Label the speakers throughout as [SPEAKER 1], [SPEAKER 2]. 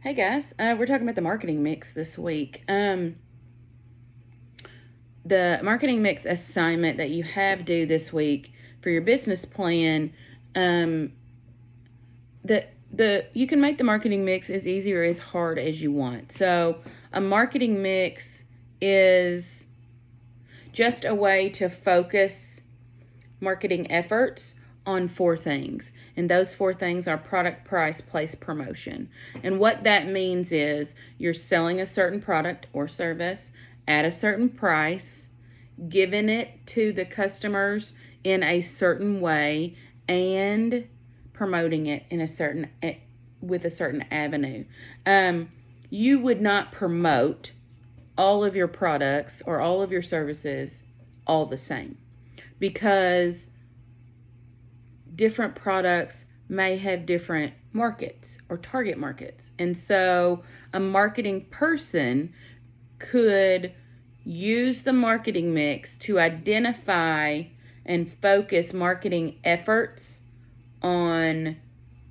[SPEAKER 1] Hey guys, we're talking about the marketing mix this week. The marketing mix assignment that you have due this week for your business plan, you can make the marketing mix as easy or as hard as you want. So a marketing mix is just a way to focus marketing efforts on 4 things. And those 4 things are product, price, place, promotion. And what that means is you're selling a certain product or service at a certain price, giving it to the customers in a certain way, and promoting it in with a certain avenue. You would not promote all of your products or all of your services all the same, because different products may have different markets or target markets. And so a marketing person could use the marketing mix to identify and focus marketing efforts on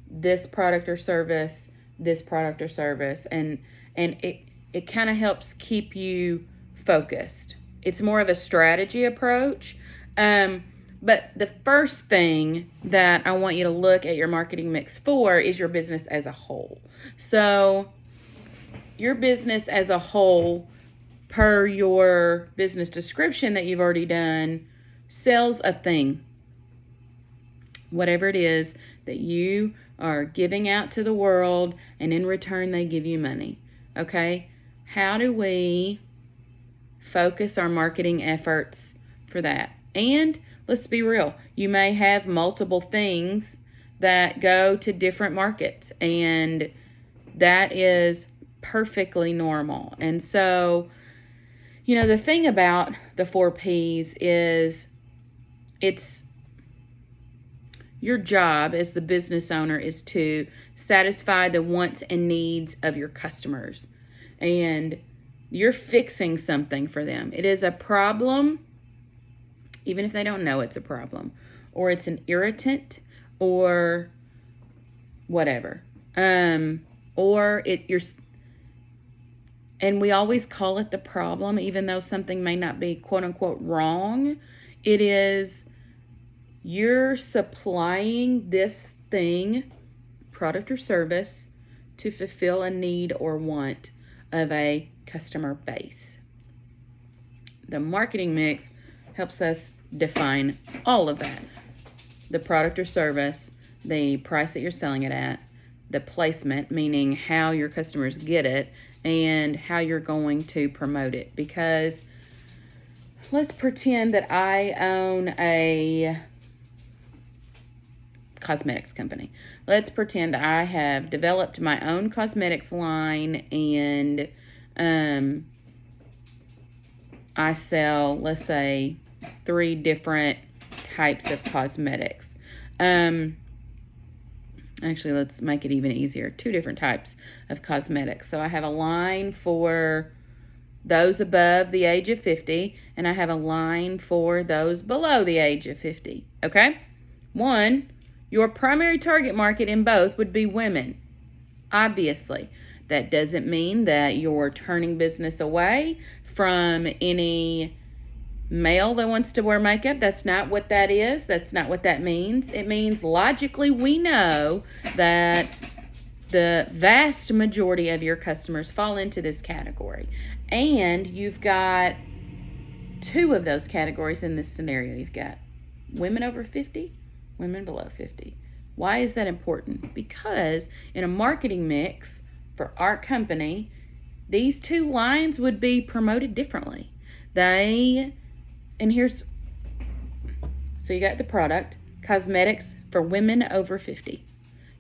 [SPEAKER 1] this product or service, and it kind of helps keep you focused. It's more of a strategy approach. But the first thing that I want you to look at your marketing mix for is your business as a whole. So your business as a whole, per your business description that you've already done, sells a thing, whatever it is that you are giving out to the world, and in return they give you money. Okay? How do we focus our marketing efforts for that? And let's be real, you may have multiple things that go to different markets, and that is perfectly normal. And so, the thing about the 4 Ps is it's your job as the business owner is to satisfy the wants and needs of your customers. And you're fixing something for them. It is a problem, even if they don't know it's a problem, or it's an irritant, or whatever. And we always call it the problem, even though something may not be quote unquote wrong. It is, you're supplying this thing, product or service, to fulfill a need or want of a customer base. The marketing mix helps us define all of that. The product or service, the price that you're selling it at, the placement, meaning how your customers get it, and how you're going to promote it. Because let's pretend that I own a cosmetics company. Let's pretend that I have developed my own cosmetics line, and I sell, let's say, 3 different types of cosmetics. Actually, let's make it even easier. 2 different types of cosmetics. So I have a line for those above the age of 50, and I have a line for those below the age of 50. Okay? 1, your primary target market in both would be women. Obviously, that doesn't mean that you're turning business away from any male that wants to wear makeup. That's not what that is. That's not what that means. It means logically we know that the vast majority of your customers fall into this category. And you've got 2 of those categories in this scenario. You've got women over 50, women below 50. Why is that important? Because in a marketing mix for our company, these 2 lines would be promoted differently. So you got the product, cosmetics for women over 50.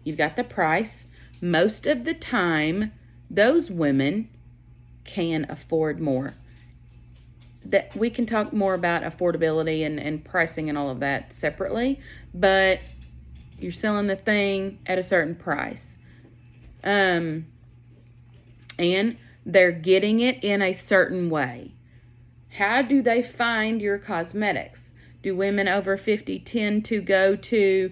[SPEAKER 1] You've got the price. Most of the time, those women can afford more. That we can talk more about affordability and pricing and all of that separately, but you're selling the thing at a certain price. And they're getting it in a certain way. How do they find your cosmetics? Do women over 50 tend to go to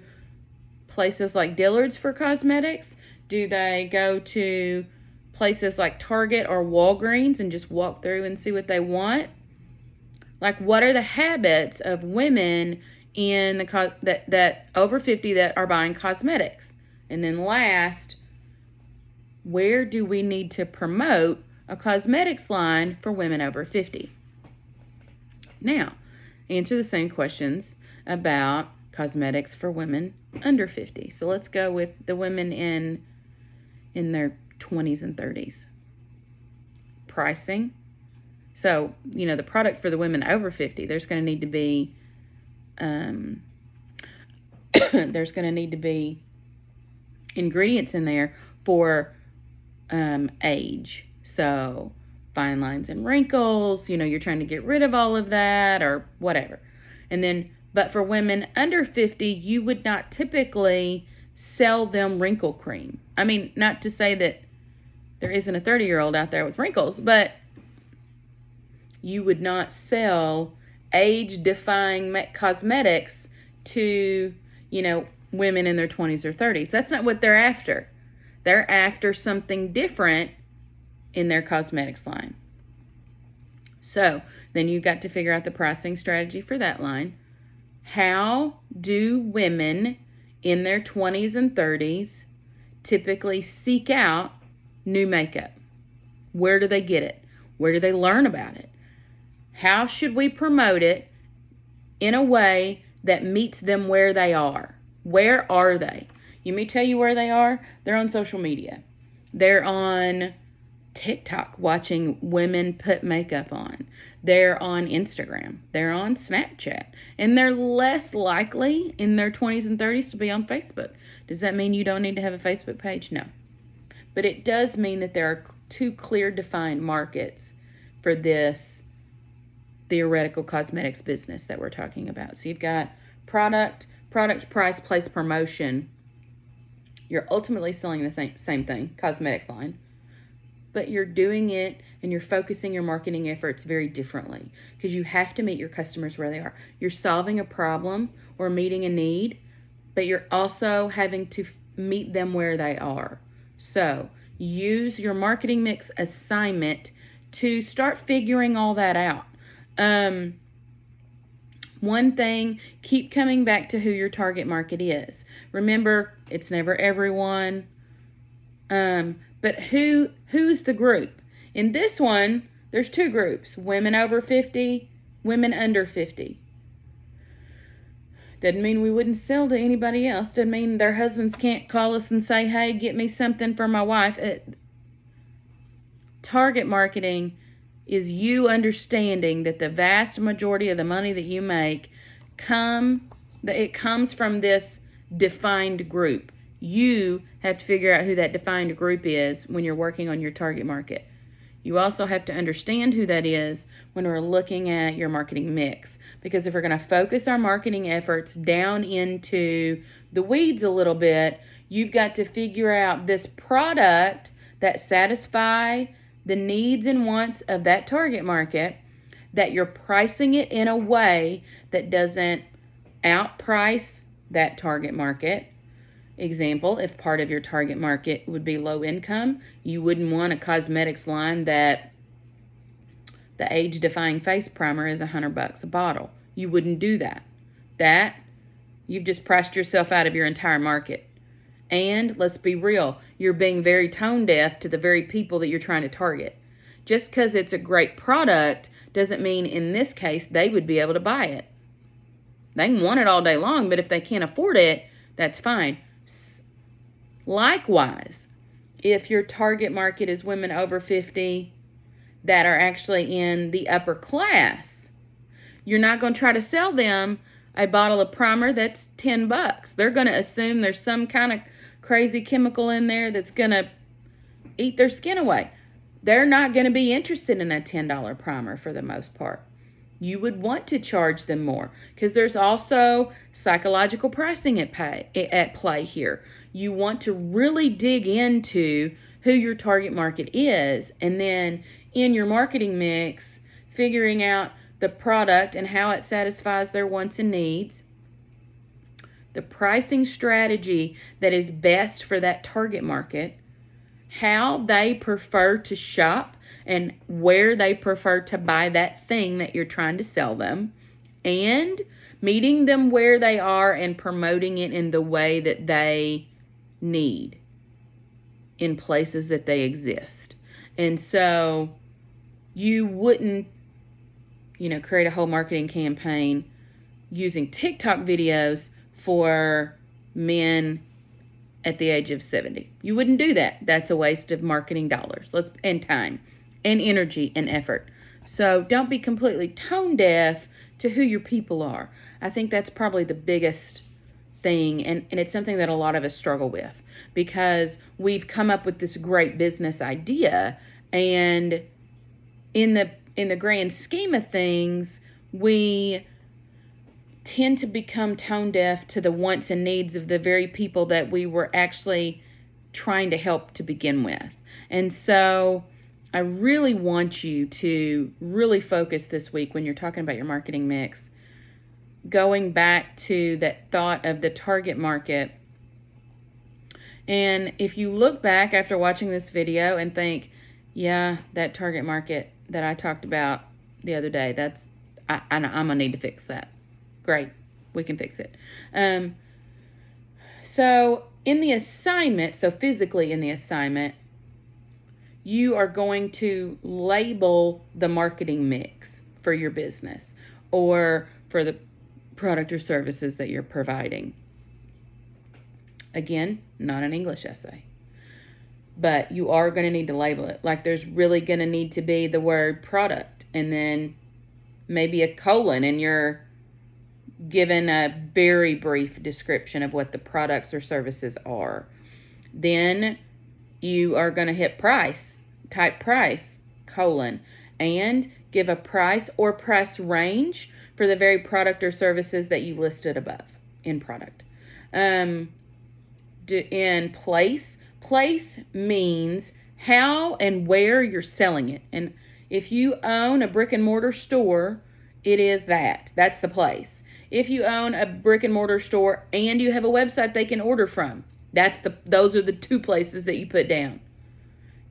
[SPEAKER 1] places like Dillard's for cosmetics? Do they go to places like Target or Walgreens and just walk through and see what they want? Like, what are the habits of women in the that over 50 that are buying cosmetics? And then last, where do we need to promote a cosmetics line for women over 50? Now, answer the same questions about cosmetics for women under 50. So let's go with the women in their 20s and 30s. Pricing. So, the product for the women over 50, there's going to need to be ingredients in there for age. So, fine lines and wrinkles, you're trying to get rid of all of that or whatever. And then, but for women under 50, you would not typically sell them wrinkle cream. I mean, not to say that there isn't a 30-year-old out there with wrinkles, but you would not sell age-defying cosmetics to, women in their 20s or 30s. That's not what they're after. They're after something different in their cosmetics line. So then you got to figure out the pricing strategy for that line. How do women in their 20s and 30s typically seek out new makeup? Where do they get it? Where do they learn about it? How should we promote it in a way that meets them where they are? Where are they? You may tell you where they are. They're on social media. They're on TikTok watching women put makeup on. They're on Instagram. They're on Snapchat. And they're less likely in their 20s and 30s to be on Facebook. Does that mean you don't need to have a Facebook page? No. But it does mean that there are two clear defined markets for this theoretical cosmetics business that we're talking about. So you've got product, price, place, promotion. You're ultimately selling the same thing, cosmetics line, but you're doing it and you're focusing your marketing efforts very differently because you have to meet your customers where they are. You're solving a problem or meeting a need, but you're also having to meet them where they are. So use your marketing mix assignment to start figuring all that out. One thing, keep coming back to who your target market is. Remember, it's never everyone. But who's the group? In this one, there's two groups, women over 50, women under 50. Doesn't mean we wouldn't sell to anybody else. Doesn't mean their husbands can't call us and say, hey, get me something for my wife. Target marketing is you understanding that the vast majority of the money that you make comes from this defined group. You have to figure out who that defined group is when you're working on your target market. You also have to understand who that is when we're looking at your marketing mix. Because if we're going to focus our marketing efforts down into the weeds a little bit, you've got to figure out this product that satisfies the needs and wants of that target market, that you're pricing it in a way that doesn't outprice that target market. Example, if part of your target market would be low income, you wouldn't want a cosmetics line that the age-defying face primer is $100 a bottle. You wouldn't do that. You've just priced yourself out of your entire market. And let's be real, you're being very tone deaf to the very people that you're trying to target. Just because it's a great product doesn't mean in this case they would be able to buy it. They can want it all day long, but if they can't afford it, that's fine. Likewise, if your target market is women over 50 that are actually in the upper class, you're not going to try to sell them a bottle of primer that's $10. They're going to assume there's some kind of crazy chemical in there that's going to eat their skin away. They're not going to be interested in a $10 primer for the most part. You would want to charge them more because there's also psychological pricing at play here. You want to really dig into who your target market is, and then in your marketing mix, figuring out the product and how it satisfies their wants and needs, the pricing strategy that is best for that target market, how they prefer to shop and where they prefer to buy that thing that you're trying to sell them, and meeting them where they are and promoting it in the way that they need in places that they exist. And so you wouldn't, create a whole marketing campaign using TikTok videos for men at the age of 70. You wouldn't do that. That's a waste of marketing dollars and time and energy and effort. So don't be completely tone deaf to who your people are. I think that's probably the biggest thing, and it's something that a lot of us struggle with, because we've come up with this great business idea, and in the grand scheme of things, we tend to become tone deaf to the wants and needs of the very people that we were actually trying to help to begin with. And so I really want you to really focus this week when you're talking about your marketing mix, going back to that thought of the target market. And if you look back after watching this video and think, yeah, that target market that I talked about the other day, I'm gonna need to fix that. Great, we can fix it. So in the assignment, physically in the assignment, you are going to label the marketing mix for your business or for the product or services that you're providing. Again, not an English essay, but you are going to need to label it. Like, there's really going to need to be the word product and then maybe a colon, and you're given a very brief description of what the products or services are. Then you are going to hit price, type price, colon, and give a price or price range for the very product or services that you listed above in product. In place means how and where you're selling it. And if you own a brick and mortar store, that's the place. If you own a brick and mortar store and you have a website they can order from, those are the two places that you put down.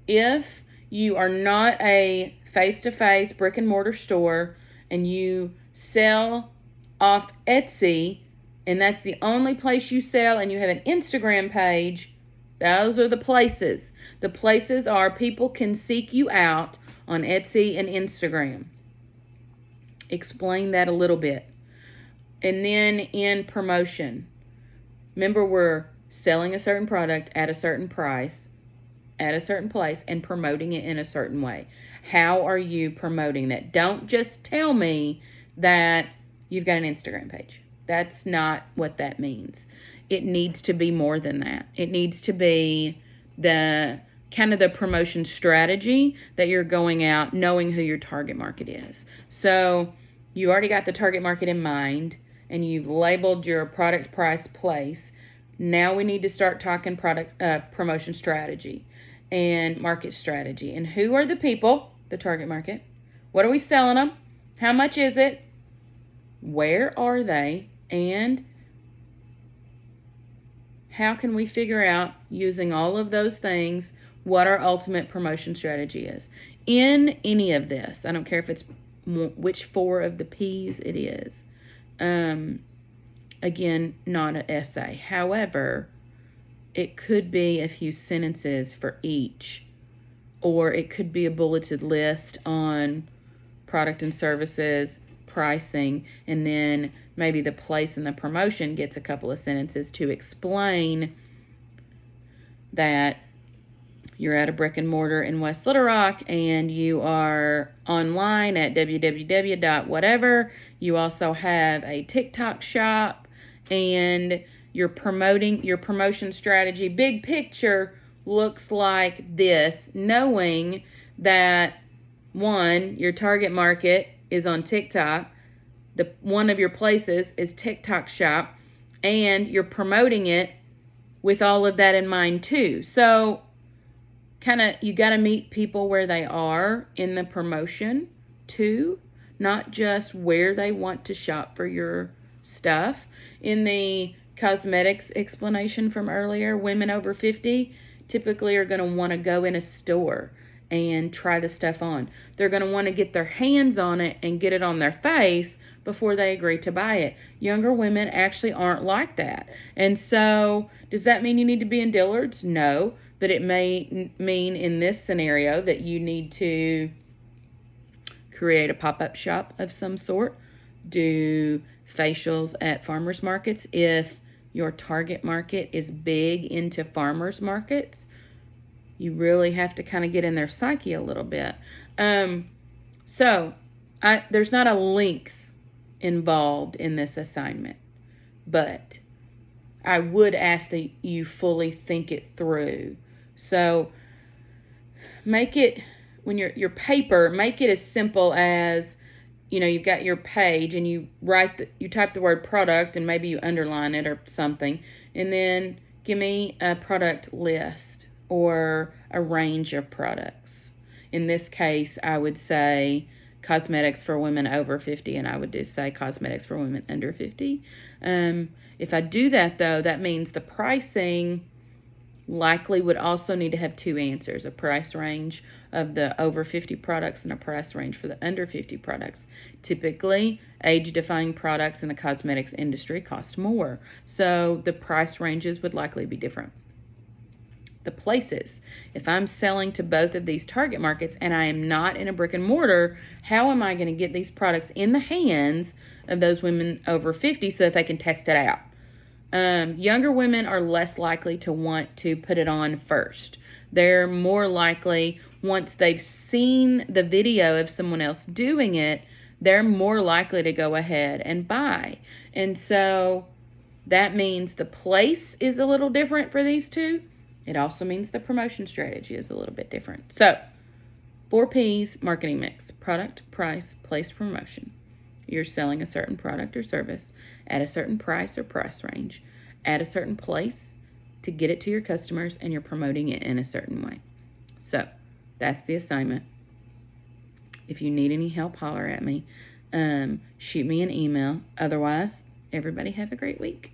[SPEAKER 1] If you are not a face-to-face brick and mortar store and you sell off Etsy and that's the only place you sell, and you have an Instagram page, those are the places. The places are people can seek you out on Etsy and Instagram. Explain that a little bit. And then in promotion, remember, we're selling a certain product at a certain price, at a certain place, and promoting it in a certain way. How are you promoting that? Don't just tell me that you've got an Instagram page. That's not what that means. It needs to be more than that. It needs to be the kind of the promotion strategy that you're going out knowing who your target market is. So you already got the target market in mind, and you've labeled your product, price, place. Now we need to start talking product promotion strategy and market strategy. And who are the people, the target market? What are we selling them? How much is it? Where are they? And how can we figure out, using all of those things, what our ultimate promotion strategy is? In any of this, I don't care if it's which 4 of the P's it is. Again, not an essay. However, it could be a few sentences for each, or it could be a bulleted list on product and services, pricing, and then maybe the place and the promotion gets a couple of sentences to explain that you're at a brick and mortar in West Little Rock and you are online at www.whatever. You also have a TikTok shop, and you're promoting your promotion strategy. Big picture looks like this, knowing that, one, your target market is on TikTok. One of your places is TikTok shop, and you're promoting it with all of that in mind too. So you got to meet people where they are in the promotion too, not just where they want to shop for your stuff. In the cosmetics explanation from earlier, women over 50 typically are going to want to go in a store and try the stuff on. They're going to want to get their hands on it and get it on their face before they agree to buy it. Younger women actually aren't like that. And so, does that mean you need to be in Dillard's? No, but it may mean in this scenario that you need to create a pop-up shop of some sort, do facials at farmers markets if your target market is big into farmers markets. You really have to kind of get in their psyche a little bit. So there's not a length involved in this assignment, but I would ask that you fully think it through. So make it, when your paper, make it as simple as, you've got your page and you type the word product and maybe you underline it or something, and then give me a product list or a range of products. In this case, I would say cosmetics for women over 50, and I would just say cosmetics for women under 50. If I do that, though, that means the pricing likely would also need to have two answers: a price range of the over 50 products and a price range for the under 50 products. Typically, age-defying products in the cosmetics industry cost more, so the price ranges would likely be different. The places. If I'm selling to both of these target markets and I am not in a brick and mortar, how am I going to get these products in the hands of those women over 50 so that they can test it out? Younger women are less likely to want to put it on first. They're more likely, once they've seen the video of someone else doing it, they're more likely to go ahead and buy. And so that means the place is a little different for these two. It also means the promotion strategy is a little bit different. So, 4 P's marketing mix: product, price, place, promotion. You're selling a certain product or service at a certain price or price range at a certain place to get it to your customers, and you're promoting it in a certain way. So, that's the assignment. If you need any help, holler at me. Shoot me an email. Otherwise, everybody have a great week.